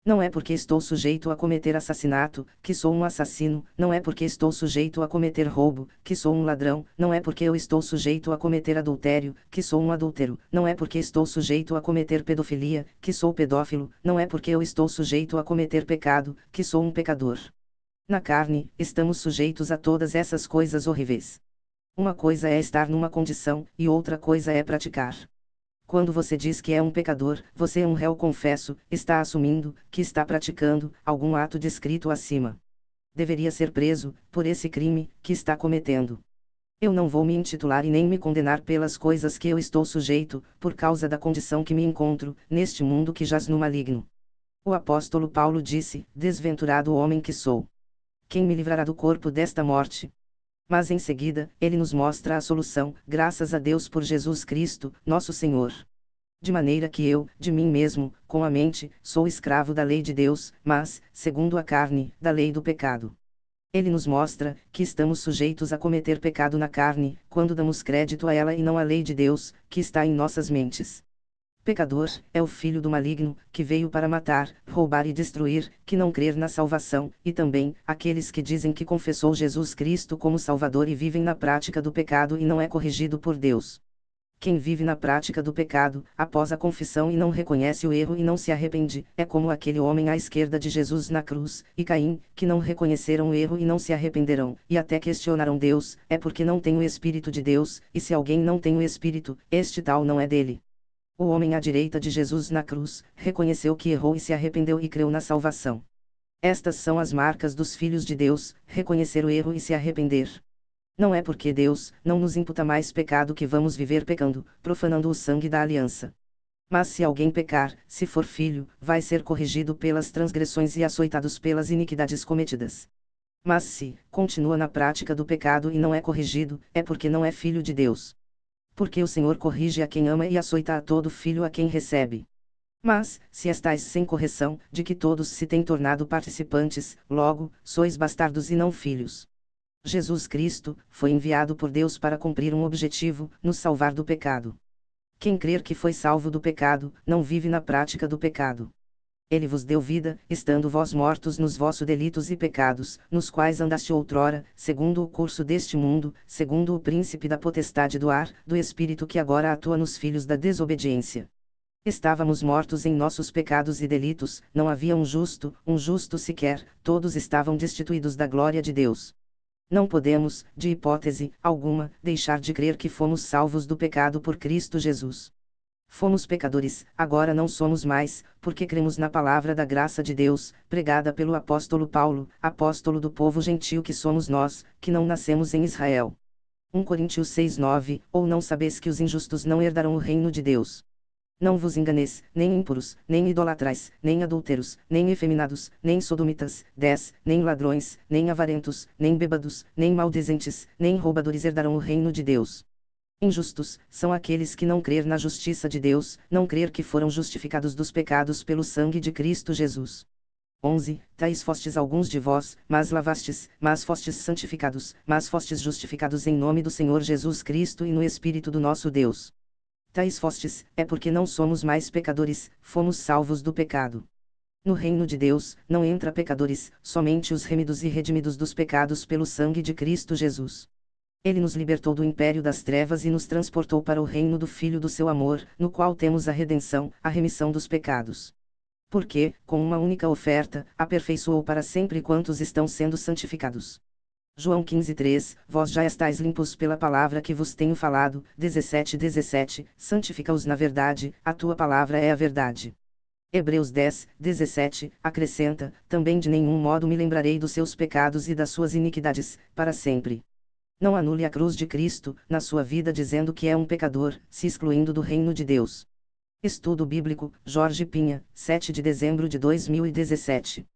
Não é porque estou sujeito a cometer assassinato, que sou um assassino, não é porque estou sujeito a cometer roubo, que sou um ladrão, não é porque eu estou sujeito a cometer adultério, que sou um adúltero, não é porque estou sujeito a cometer pedofilia, que sou pedófilo, não é porque eu estou sujeito a cometer pecado, que sou um pecador. Na carne, estamos sujeitos a todas essas coisas horríveis. Uma coisa é estar numa condição, e outra coisa é praticar. Quando você diz que é um pecador, você é um réu confesso, está assumindo que está praticando algum ato descrito acima. Deveria ser preso por esse crime que está cometendo. Eu não vou me intitular e nem me condenar pelas coisas que eu estou sujeito, por causa da condição que me encontro, neste mundo que jaz no maligno. O apóstolo Paulo disse: Desventurado homem que sou! Quem me livrará do corpo desta morte? Mas em seguida, ele nos mostra a solução, graças a Deus por Jesus Cristo, nosso Senhor. De maneira que eu, de mim mesmo, com a mente, sou escravo da lei de Deus, mas, segundo a carne, da lei do pecado. Ele nos mostra que estamos sujeitos a cometer pecado na carne, quando damos crédito a ela e não à lei de Deus, que está em nossas mentes. Pecador é o filho do maligno, que veio para matar, roubar e destruir, que não crer na salvação, e também, aqueles que dizem que confessou Jesus Cristo como Salvador e vivem na prática do pecado e não é corrigido por Deus. Quem vive na prática do pecado, após a confissão e não reconhece o erro e não se arrepende, é como aquele homem à esquerda de Jesus na cruz, e Caim, que não reconheceram o erro e não se arrependerão, e até questionaram Deus, é porque não tem o Espírito de Deus, e se alguém não tem o Espírito, este tal não é dele. O homem à direita de Jesus na cruz, reconheceu que errou e se arrependeu e creu na salvação. Estas são as marcas dos filhos de Deus, reconhecer o erro e se arrepender. Não é porque Deus não nos imputa mais pecado que vamos viver pecando, profanando o sangue da aliança. Mas se alguém pecar, se for filho, vai ser corrigido pelas transgressões e açoitados pelas iniquidades cometidas. Mas se continua na prática do pecado e não é corrigido, é porque não é filho de Deus. Porque o Senhor corrige a quem ama e açoita a todo filho a quem recebe. Mas, se estáis sem correção, de que todos se têm tornado participantes, logo, sois bastardos e não filhos. Jesus Cristo foi enviado por Deus para cumprir um objetivo, nos salvar do pecado. Quem crer que foi salvo do pecado, não vive na prática do pecado. Ele vos deu vida, estando vós mortos nos vossos delitos e pecados, nos quais andaste outrora, segundo o curso deste mundo, segundo o príncipe da potestade do ar, do espírito que agora atua nos filhos da desobediência. Estávamos mortos em nossos pecados e delitos, não havia um justo sequer, todos estavam destituídos da glória de Deus. Não podemos, de hipótese alguma, deixar de crer que fomos salvos do pecado por Cristo Jesus. Fomos pecadores, agora não somos mais, porque cremos na palavra da graça de Deus, pregada pelo apóstolo Paulo, apóstolo do povo gentil que somos nós, que não nascemos em Israel. 1 Coríntios 6:9, ou não sabeis que os injustos não herdarão o reino de Deus? Não vos enganeis, nem impuros, nem idolatrais, nem adúlteros, nem efeminados, nem sodomitas, 10, nem ladrões, nem avarentos, nem bêbados, nem maldizentes, nem roubadores herdarão o reino de Deus. Injustos são aqueles que não crer na justiça de Deus, não crer que foram justificados dos pecados pelo sangue de Cristo Jesus. 11. Tais fostes alguns de vós, mas lavastes, mas fostes santificados, mas fostes justificados em nome do Senhor Jesus Cristo e no Espírito do nosso Deus. Tais fostes, é porque não somos mais pecadores, fomos salvos do pecado. No reino de Deus, não entra pecadores, somente os remidos e redimidos dos pecados pelo sangue de Cristo Jesus. Ele nos libertou do império das trevas e nos transportou para o reino do Filho do seu amor, no qual temos a redenção, a remissão dos pecados. Porque, com uma única oferta, aperfeiçoou para sempre quantos estão sendo santificados. João 15:3, vós já estáis limpos pela palavra que vos tenho falado, 17:17, santifica-os na verdade, a tua palavra é a verdade. Hebreus 10:17, acrescenta, também de nenhum modo me lembrarei dos seus pecados e das suas iniquidades, para sempre. Não anule a cruz de Cristo, na sua vida dizendo que é um pecador, se excluindo do reino de Deus. Estudo Bíblico, Jorge Pinha, 7 de dezembro de 2017.